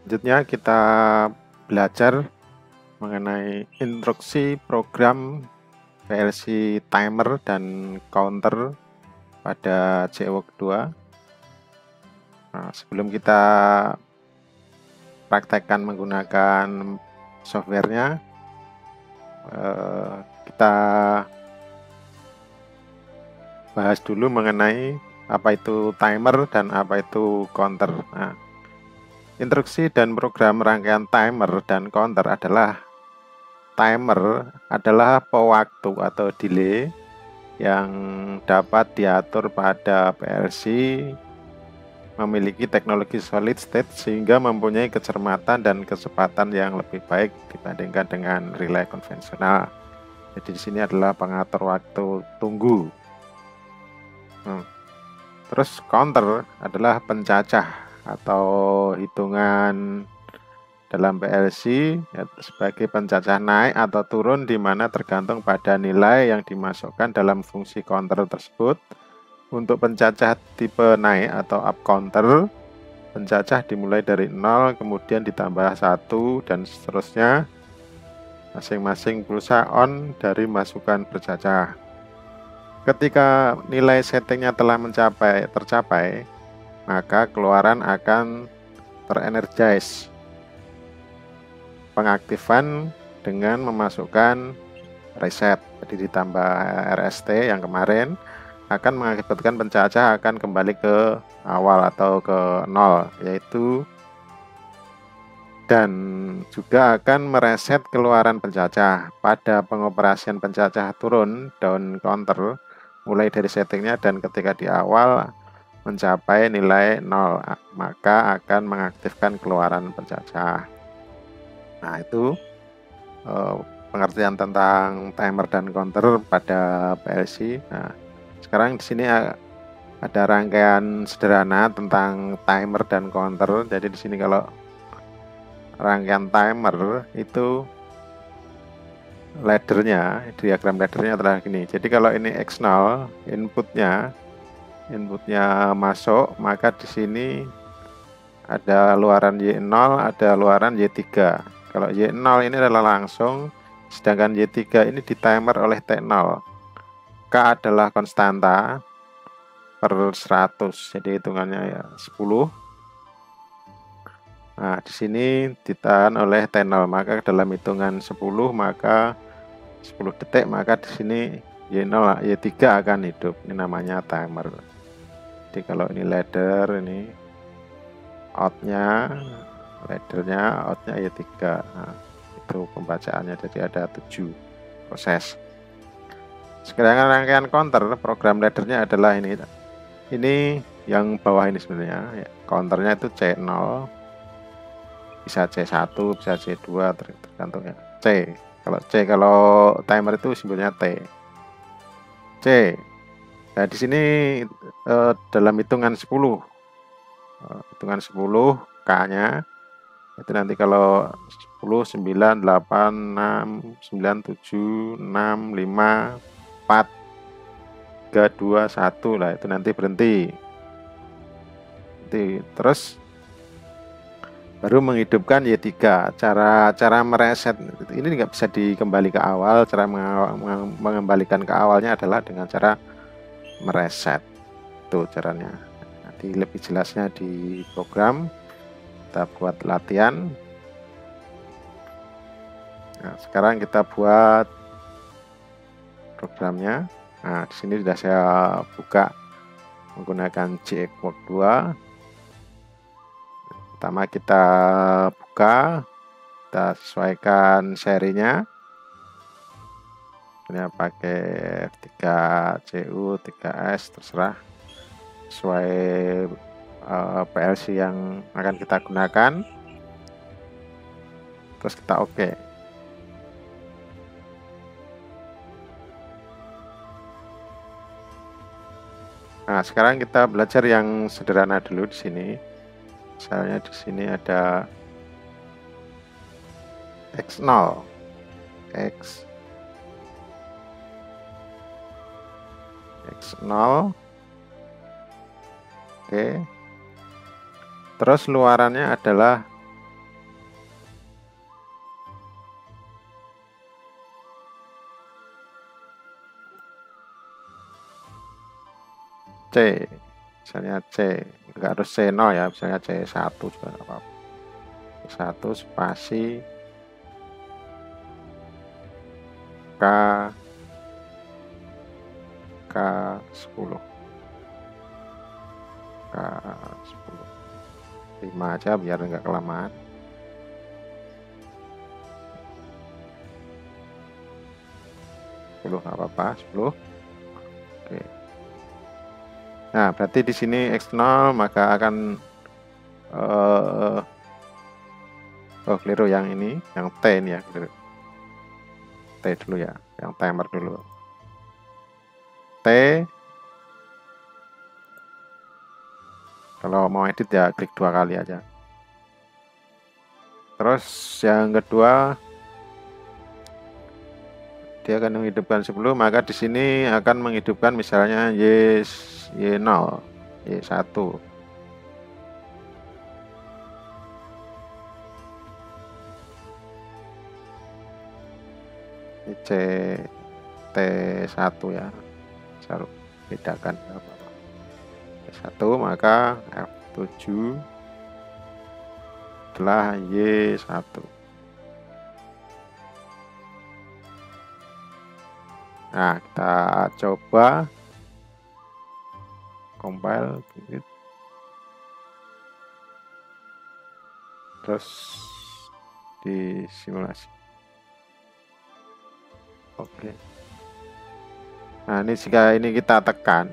Selanjutnya kita belajar mengenai instruksi program PLC timer dan counter pada JWOK 2. Nah, sebelum kita praktekkan menggunakan softwarenya, kita bahas dulu mengenai apa itu timer dan apa itu counter. Nah, instruksi dan program rangkaian timer dan counter adalah pewaktu atau delay yang dapat diatur pada PLC memiliki teknologi solid state sehingga mempunyai kecermatan dan kecepatan yang lebih baik dibandingkan dengan relay konvensional. Jadi di sini adalah pengatur waktu tunggu. Terus counter adalah pencacah atau hitungan dalam PLC sebagai pencacah naik atau turun di mana tergantung pada nilai yang dimasukkan dalam fungsi counter tersebut. Untuk pencacah tipe naik atau up counter, pencacah dimulai dari 0 kemudian ditambah 1 dan seterusnya. Masing-masing pulsa on dari masukan bercacah. Ketika nilai settingnya telah tercapai, maka keluaran akan terenergize. Pengaktifan dengan memasukkan reset, jadi ditambah RST yang kemarin akan mengakibatkan pencacah akan kembali ke awal atau ke 0, yaitu dan juga akan mereset keluaran pencacah. Pada pengoperasian pencacah turun down counter mulai dari settingnya dan ketika di awal mencapai nilai 0, maka akan mengaktifkan keluaran pencacah. Nah, itu pengertian tentang timer dan counter pada PLC. Nah, sekarang di sini ada rangkaian sederhana tentang timer dan counter. Jadi di sini kalau rangkaian timer itu diagram laddernya adalah gini. Jadi kalau ini X0 inputnya masuk, maka di sini ada luaran Y0, ada luaran Y3. Kalau Y0 ini adalah langsung, sedangkan Y3 ini di timer oleh T0. K adalah konstanta per 100, jadi hitungannya ya 10. Nah, di sini ditahan oleh T0, maka dalam hitungan 10 maka 10 detik, maka di sini Y0 Y3 akan hidup. Ini namanya timer. Jadi kalau ini ladder, ini laddernya outnya Y3. Nah, itu pembacaannya, jadi ada 7 proses. Sekarang rangkaian counter, program laddernya adalah ini. Ini yang bawah ini sebenarnya, ya. Counternya itu C0, bisa C1, bisa C2, tergantung ya. Kalau timer itu simbolnya T. C. Nah, di sini dalam hitungan 10. Hitungan 10 K-nya itu nanti kalau 10, 9, 8, 6, 9, 7, 6, 5, 4, 3, 2, 1 lah, itu nanti berhenti. Terus baru menghidupkan Y3. Cara mereset ini nggak bisa dikembali ke awal. Cara mengembalikan ke awalnya adalah dengan cara mereset. Itu caranya. Nanti lebih jelasnya di program. Kita buat latihan. Nah, sekarang kita buat programnya. Nah, di sini sudah saya buka menggunakan JWOK 2. Pertama kita buka, kita sesuaikan serinya. Ini pakai 3CU, 3S, terserah sesuai PLC yang akan kita gunakan. Terus kita oke. Nah, sekarang kita belajar yang sederhana dulu di sini. Misalnya di sini ada X0, X0, oke. Terus luarannya adalah misalnya C, enggak harus C0 ya, misalnya C1 juga enggak apa-apa. C1 spasi K K10 K10 5 aja biar enggak kelamaan. 10 enggak apa-apa, 10. Oke. Nah, berarti di sini X0 maka akan oh keliru yang ini, yang T ini ya, keliru. T dulu ya, yang timer dulu. T, kalau mau edit ya klik 2 kali aja. Terus yang kedua, dia akan menghidupkan 10, maka di sini akan menghidupkan misalnya Y0, Y1. Ini T1 ya, saya bedakan T1, maka F7 adalah Y1. Nah, kita coba compile terus disimulasi. Oke. Nah, ini jika ini kita tekan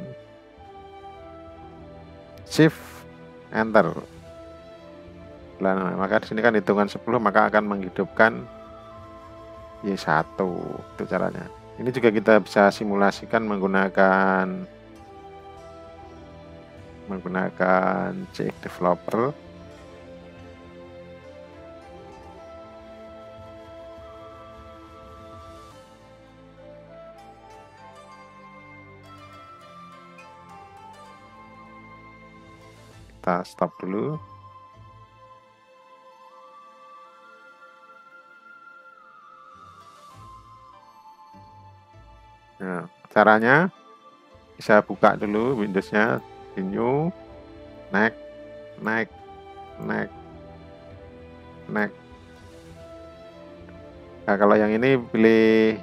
Shift Enter, nah, maka di sini kan hitungan 10, maka akan menghidupkan Y1. Itu caranya. Ini juga kita bisa simulasikan menggunakan CX Developer. Kita stop dulu. Nah, caranya bisa buka dulu Windows-nya, New, Next, Next, Next, Next. Nah, kalau yang ini pilih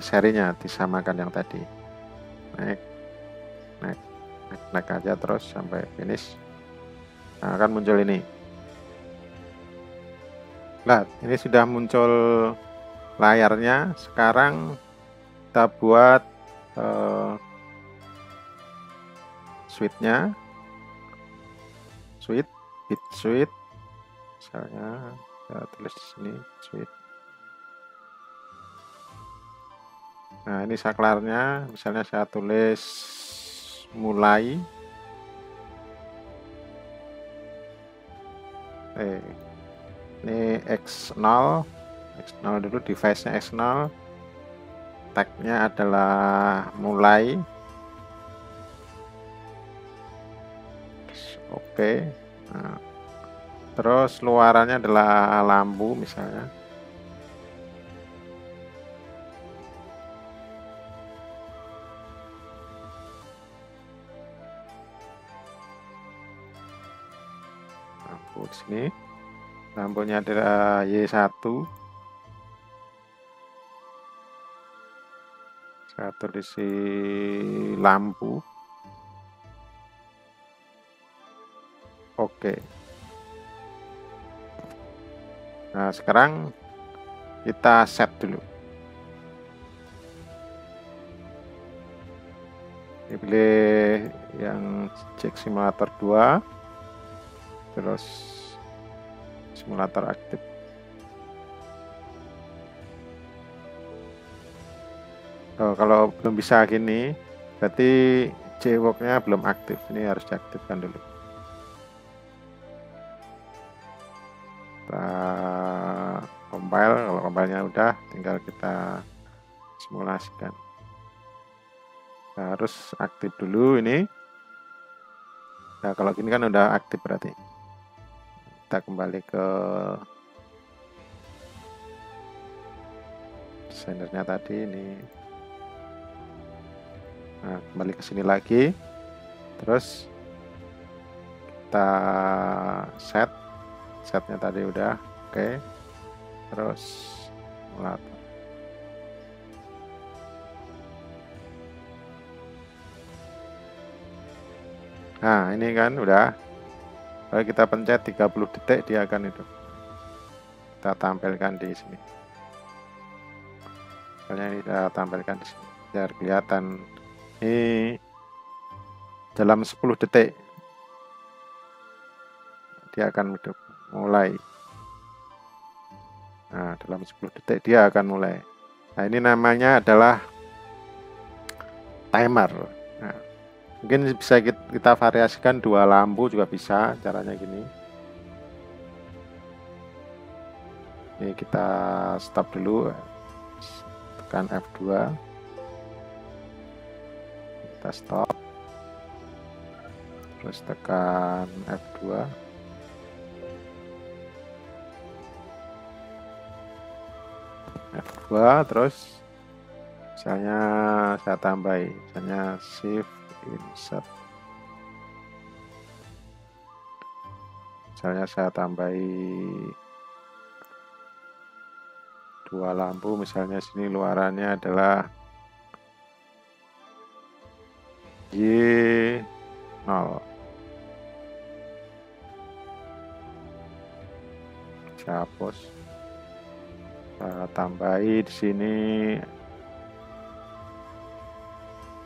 serinya, disamakan yang tadi. Next, Next, Next, Next aja terus sampai finish. Nah, akan muncul ini. Nah, ini sudah muncul layarnya. Sekarang kita buat switch-nya, bit switch, misalnya saya tulis di sini switch. Nah, ini saklarnya, misalnya saya tulis mulai. Ini X0 dulu, device-nya X0, tag-nya adalah mulai. Oke. Nah, terus luarannya adalah lampu misalnya. Lampu di sini. Lampunya adalah Y1. Saya tulis lampu. Oke. Nah, sekarang kita set dulu. Pilih yang CX Simulator 2, terus simulator aktif. Oh, kalau belum bisa gini, berarti JWork-nya belum aktif. Ini harus diaktifkan dulu. Kita compile, kalau compile-nya udah, tinggal kita simulasikan. Nah, harus aktif dulu ini. Nah, kalau gini kan udah aktif berarti. Kita kembali ke desainernya tadi ini. Nah, kembali ke sini lagi, terus kita setnya tadi udah oke. Terus nah ini kan udah. Kalau kita pencet 30 detik dia akan itu. Kita tampilkan di sini. Misalnya ini kita tampilkan di sini biar kelihatan. Ini dalam 10 detik dia akan mulai. Nah, dalam 10 detik dia akan mulai. Nah, ini namanya adalah timer. Nah, mungkin bisa kita variasikan 2 lampu juga bisa, caranya gini. Ini kita stop dulu, tekan F2, kita stop, terus tekan F2, terus misalnya saya tambahi, misalnya shift insert, misalnya saya tambahi 2 lampu, misalnya sini luarannya adalah Y0. Saya hapus, saya tambahi di sini.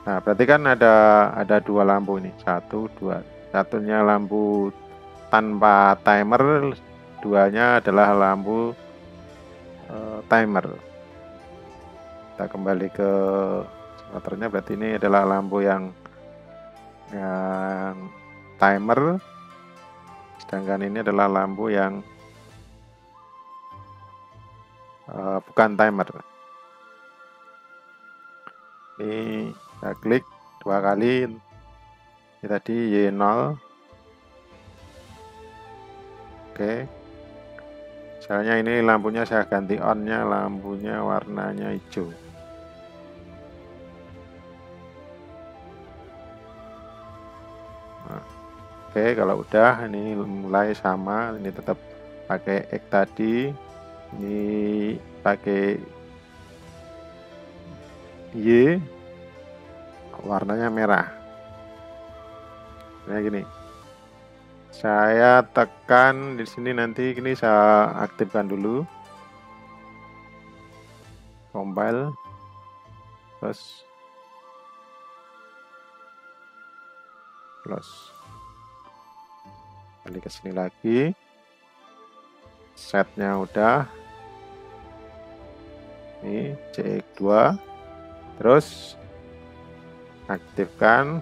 Nah, berarti kan ada 2 lampu ini, 1, 2. Satunya lampu tanpa timer, 2-nya adalah lampu timer. Kita kembali ke motornya, berarti ini adalah lampu yang timer, sedangkan ini adalah lampu yang bukan timer. Ini saya klik 2 kali, ini tadi Y0. Oke, misalnya ini lampunya saya ganti on-nya, lampunya warnanya hijau. Nah, oke, kalau udah ini mulai sama, ini tetap pakai X tadi, ini pakai Y, warnanya merah. Kayak gini. Saya tekan di sini, nanti ini saya aktifkan dulu. Compile. Terus close. Kembali ke sini lagi. Setnya udah. Ini CX2. Terus aktifkan.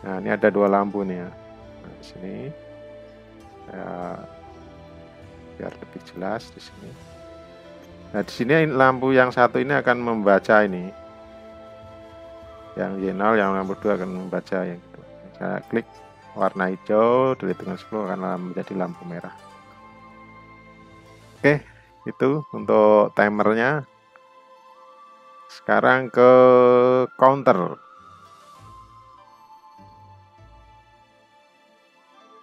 Nah, ini ada 2 lampu nih ya. Nah, di sini biar lebih jelas di sini. Nah, di sini lampu yang satu ini akan membaca ini. Yang Y0, yang lampu 2 akan membaca yang itu. Saya klik warna hijau, hitungan 10 akan menjadi lampu merah. Oke, itu untuk timernya. Sekarang ke counter.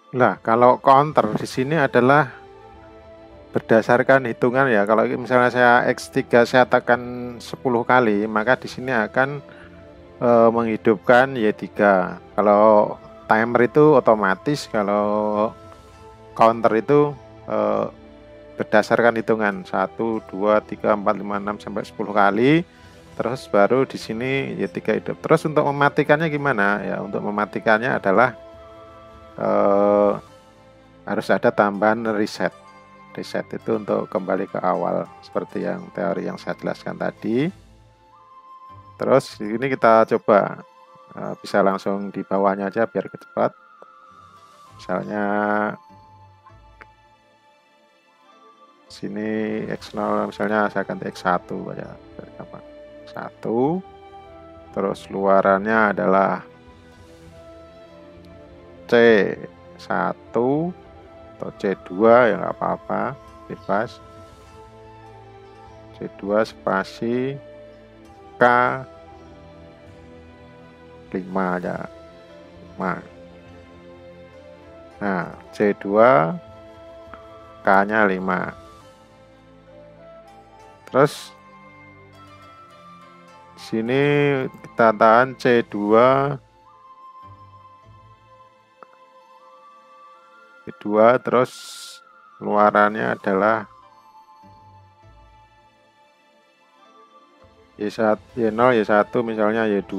Nah, kalau counter di sini adalah berdasarkan hitungan ya. Kalau misalnya saya X3 saya tekan 10 kali, maka di sini akan menghidupkan Y3. Kalau timer itu otomatis, kalau counter itu berdasarkan hitungan 1, 2, 3, 4, 5, 6 sampai 10 kali. Terus baru di sini Y3 hidup. Terus untuk mematikannya gimana? Ya, untuk mematikannya adalah harus ada tambahan reset. Reset itu untuk kembali ke awal seperti yang teori yang saya jelaskan tadi. Terus ini kita coba bisa langsung di bawahnya aja biar cepat. Misalnya sini X0, misalnya saya ganti X1 aja. 1. Terus luarannya adalah C1 atau C2 ya nggak apa-apa, bebas. C2 spasi K 5 ya, 5. Nah, C2 K-nya 5. Terus sini kita tahan C2 terus luarannya adalah Y1, Y0, Y1 misalnya Y2.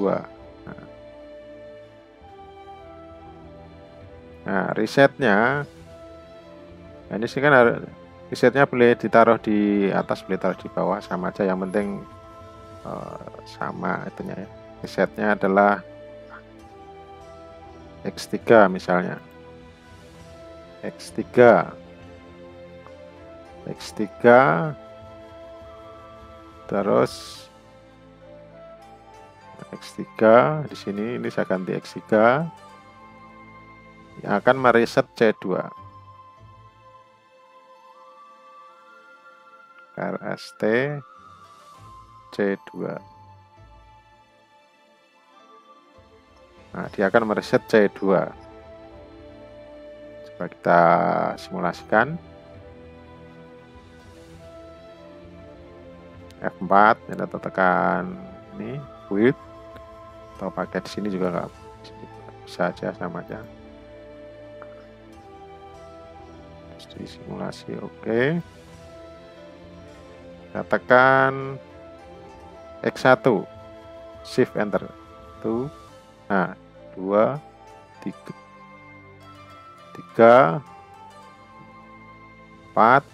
Nah, resetnya, nah ini sih kan resetnya boleh ditaruh di atas, boleh taruh di bawah, sama aja, yang penting sama itunya ya. Resetnya adalah X3 misalnya. X3 terus X3 di sini, ini saya ganti X3 yang akan mereset C2. RST C2. Nah, dia akan mereset C2. Coba kita simulasikan. F4, kita tekan ini quit, atau pakai di sini juga nggak bisa aja, sama aja. Terus di simulasi oke. Kita tekan X1, shift enter. Tuh. Nah, 2 3 4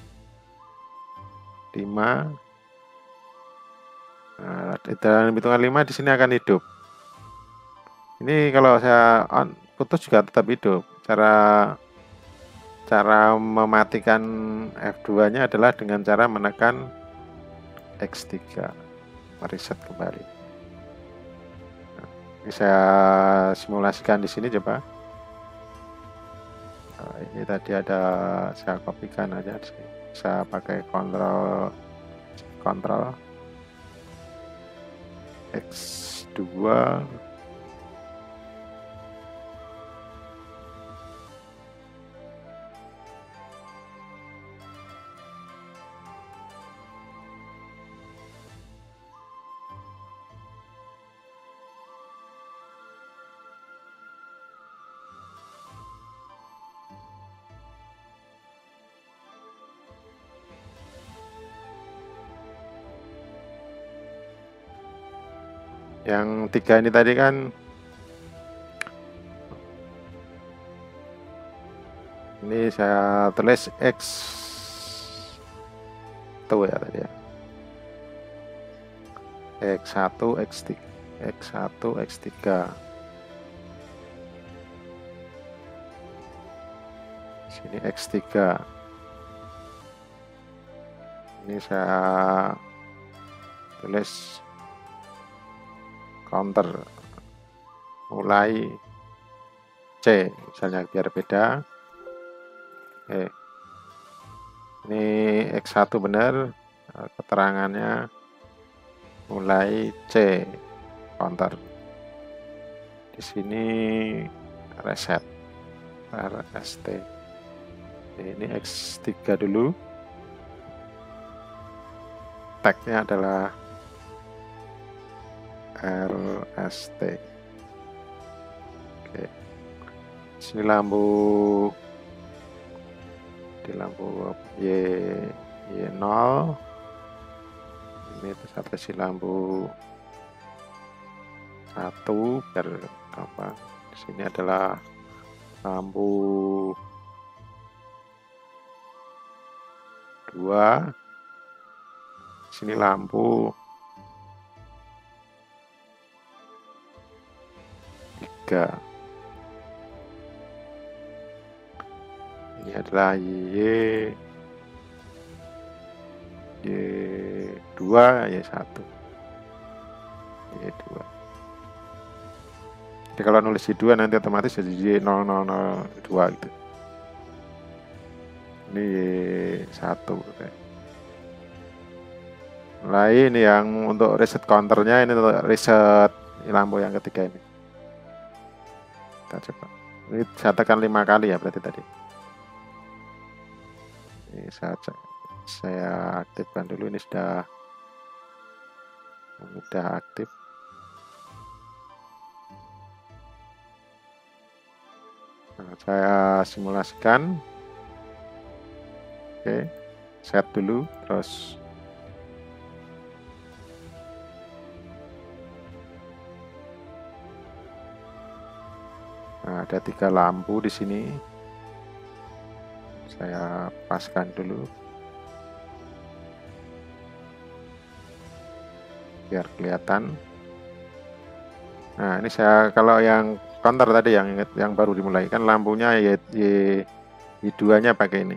5. Nah, dalam hitungan 5 di sini akan hidup. Ini kalau saya on putus juga tetap hidup. Cara mematikan F2-nya adalah dengan cara menekan X3, mereset kembali. Nah, ini saya simulasikan di sini coba. Nah, ini tadi ada, saya kopikan aja di sini. Saya pakai kontrol X2. Yang 3 ini tadi kan ini saya tulis X1 ya tadi ya. X1, X3. Sini X3. Ini saya tulis counter mulai C misalnya biar beda. Oke. Ini X1 benar, keterangannya mulai C counter. Di sini reset RST. Ini X3 dulu. Tagnya adalah RST. Oke. Sini lampu, di lampu Y0. Ini saya kasih lampu 1 biar gampang. Di sini adalah lampu 2. Sini lampu 3. Ini adalah Y2, Y1. Y2. Jadi kalau nulis Y2 nanti otomatis jadi Y0002 gitu. Ini Y1. Lain yang untuk reset counternya, ini untuk reset lampu yang ketiga ini. Kita coba. Ini saya tekan 5 kali ya berarti tadi. Ini saya aktifkan dulu, ini sudah aktif. Nah, saya simulasikan. Oke, set dulu, terus nah, ada 3 lampu di sini. Saya paskan dulu biar kelihatan. Nah, ini saya kalau yang counter tadi yang baru dimulai kan lampunya Y2-nya pakai ini.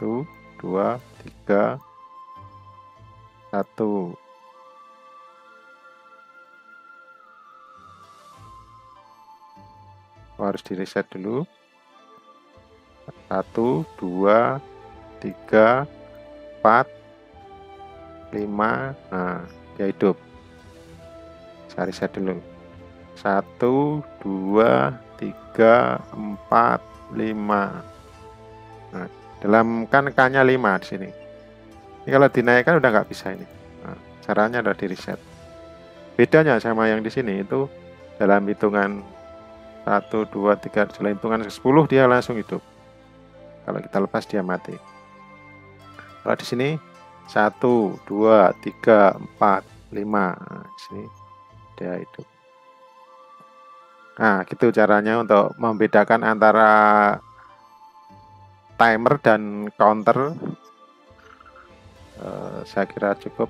1, 2, 3, 1. Harus di reset dulu. 1, 2, 3, 4, 5. Nah, dia hidup. Saya reset dulu. 1, 2, 3, 4, 5. Nah, dalam kan K-nya 5 di sini. Ini kalau dinaikkan udah nggak bisa ini. Nah, caranya ada di reset. Bedanya sama yang di sini itu dalam hitungan 1, 2, 3, dalam hitungan 10 dia langsung hidup. Kalau kita lepas dia mati. Kalau di sini 1, 2, 3, 4, 5. Nah, di sini dia hidup. Nah, gitu caranya untuk membedakan antara timer dan counter. Saya kira cukup.